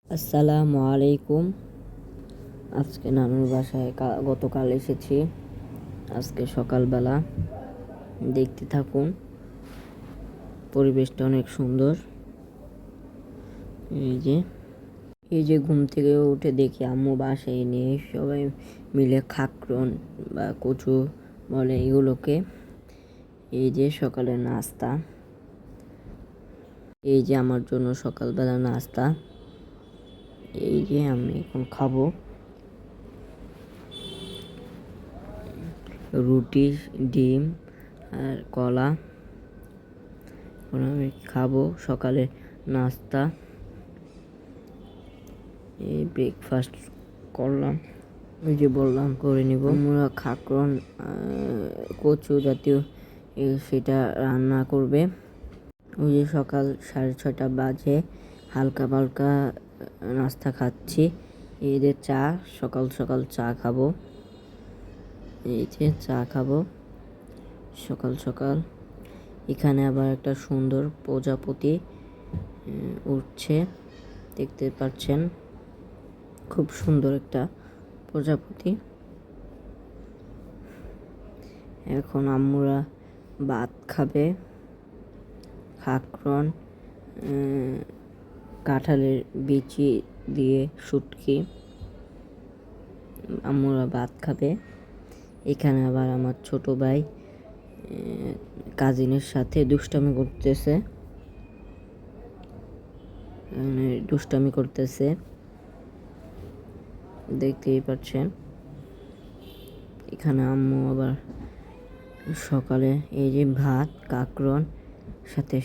আসসালামু আলাইকুম। আজকে নানুর বাসায় গতকাল এসেছি। আজকে সকালবেলা দেখতে থাকুন, পরিবেশটা অনেক সুন্দর। এই যে ঘুম থেকে উঠে দেখি আম্মু বাসায় নিয়ে সবাই মিলে খাকরন বা কচু বলে এগুলোকে। এই যে সকালের নাস্তা, এই যে আমার জন্য সকালবেলা নাস্তা। এই যে আমি এখন খাবো রুটি, ডিম আর কলা। এখন আমি খাবো সকালে নাস্তা। এই ব্রেকফাস্ট করলাম, ওই যে বললাম করে নিব। আমরা খাকরন কচু জাতীয় সেটা রান্না করবে। ওই যে সকাল 6:30 বাজে, হালকা পালকা নাস্তা খাচ্ছি। এদের চা, সকাল সকাল চা খাবো। এই যে চা খাবো সকাল সকাল। এখানে আবার একটা সুন্দর প্রজাপতি উঠছে, দেখতে পাচ্ছেন, খুব সুন্দর একটা প্রজাপতি। এখন আম্মুরা ভাত খাবে, খাকরন, কাঁঠালের বিচি দিয়ে শুটকি, আম্মুরা ভাত খাবে। এখানে আবার আমার ছোট ভাই কাজিনের সাথে দুষ্টামি করতেছে, দেখতেই পাচ্ছেন। এখানে আম্মু আবার সকালে এই যে ভাত, কাকরন সাথে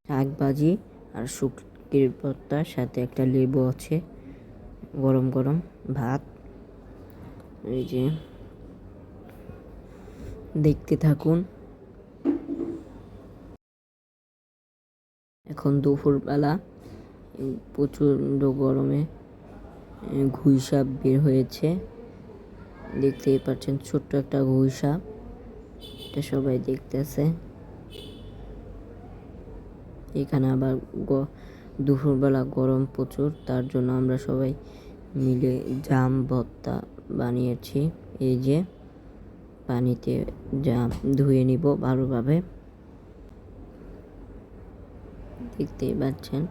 শাক ভাজি আর শুটকির ভর্তার সাথে একটা লেবু আছে, গরম গরম ভাত। এই যে দেখতে থাকুন। এখন দুপুরবেলা, প্রচণ্ড গরমে ঘুই সাপ বের হয়েছে, দেখতেই পাচ্ছেন, ছোট্ট একটা ঘুই সাপ। এটা সবাই দেখতেছে। এখানে আবার দুপুরবেলা গরম প্রচুর, তার জন্য আমরা সবাই মিলে জাম ভর্তা বানিয়েছি। এই যে পানিতে জাম ধুয়ে নিব ভালোভাবে, দেখতেই পাচ্ছেন।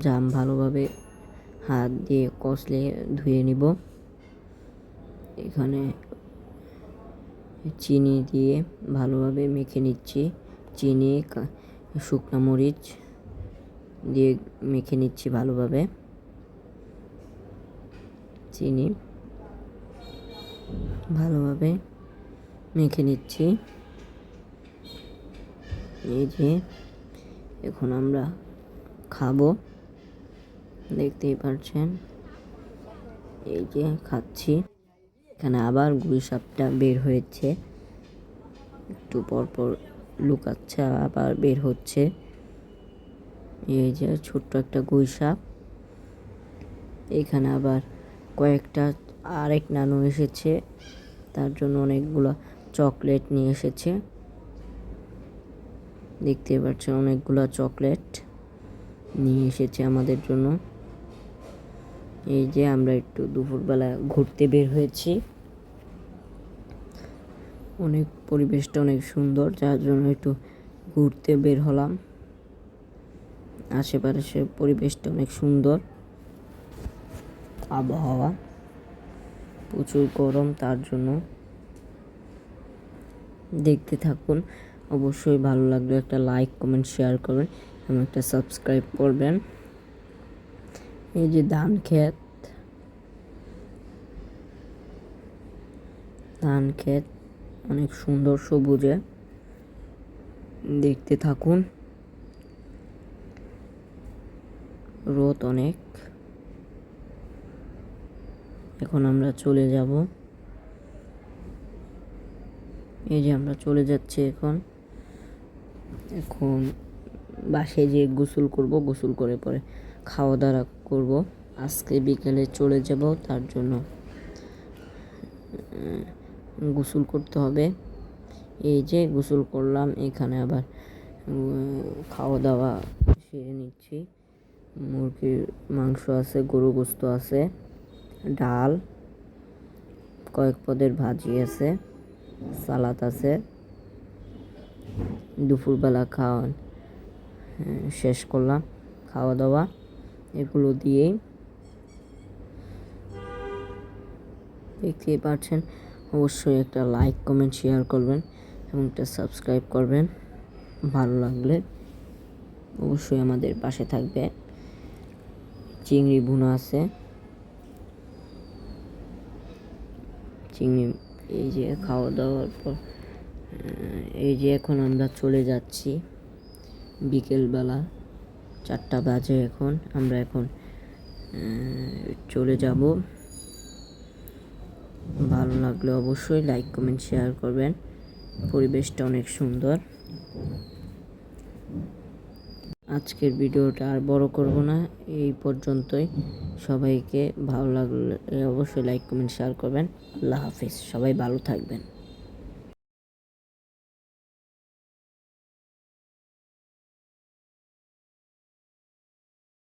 জাম ভালোভাবে হাত দিয়ে কষলে ধুয়ে নিব। এখানে চিনি দিয়ে ভালোভাবে মেখে নিচ্ছি, চিনি, শুকনো মরিচ দিয়ে মেখে নিচ্ছি ভালোভাবে। চিনি ভালোভাবে মেখে নিচ্ছি। এই যে এখন আমরা খাবো, দেখতেই পাচ্ছেন। এই যে খাচ্ছি। এখানে আবার গুই সাপটা বের হয়েছে, একটু পরপর লুকাচ্ছে, আবার বের হচ্ছে। এই যে ছোট্ট একটা গুই সাপ। এখানে আবার কয়েকটা আরেক নানু এসেছে, তার জন্য অনেকগুলো চকলেট নিয়ে এসেছে, দেখতে পাচ্ছেন, অনেকগুলো চকলেট নিয়ে এসেছে আমাদের জন্য। এই যে আমরা একটু দুপুরবেলা ঘুরতে বের হয়েছি, পরিবেশটা অনেক সুন্দর, যার জন্য একটু ঘুরতে বের হলাম। আশেপাশে পরিবেশটা অনেক সুন্দর, আবহাওয়া প্রচুর গরম, তার জন্য। দেখতে থাকুন, অবশ্যই ভালো লাগলে একটা লাইক, কমেন্ট, শেয়ার করবেন এবং একটা সাবস্ক্রাইব করবেন। এই যে ধান ক্ষেত অনেক সুন্দর সবুজে, দেখতে থাকুন। রোদ অনেক। এখন আমরা চলে যাব। এই যে আমরা চলে যাচ্ছি এখন বাসায় যেয়ে গোসল করব, গোসল করে পরে খাওয়া দাওয়া করব। আজকে বিকেলে চলে যাব, তার জন্য গোসল করতে হবে। এই যে গোসল করলাম, এখানে আবার খাওয়া দাওয়া সেরে নিচ্ছি। মুরগির মাংস আছে, গরু গোস্ত আছে, ডাল, কয়েক পদের ভাজি আছে, সালাদ আছে। দুপুরবেলা খাওয়া শেষ করলাম, খাওয়া দাওয়া এগুলো দিয়েই দেখতেই পাচ্ছেন। অবশ্যই একটা লাইক, কমেন্ট, শেয়ার করবেন এবং একটা সাবস্ক্রাইব করবেন। ভালো লাগলে অবশ্যই আমাদের পাশে থাকবে। চিংড়ি ভুনা আছে, চিংড়ি। এই যে খাওয়া দাওয়ার পর এই যে এখন আমরা চলে যাচ্ছি। বিকেলবেলা 4টা বাজে এখন, আমরা এখন চলে যাব। ভালো লাগলে অবশ্যই লাইক, কমেন্ট, শেয়ার করবেন। পরিবেশটা অনেক সুন্দর। আজকের ভিডিওটা আর বড় করব না, এই পর্যন্তই। সবাইকে ভালো লাগলে অবশ্যই লাইক, কমেন্ট, শেয়ার করবেন। আল্লাহ হাফিজ, সবাই ভালো থাকবেন।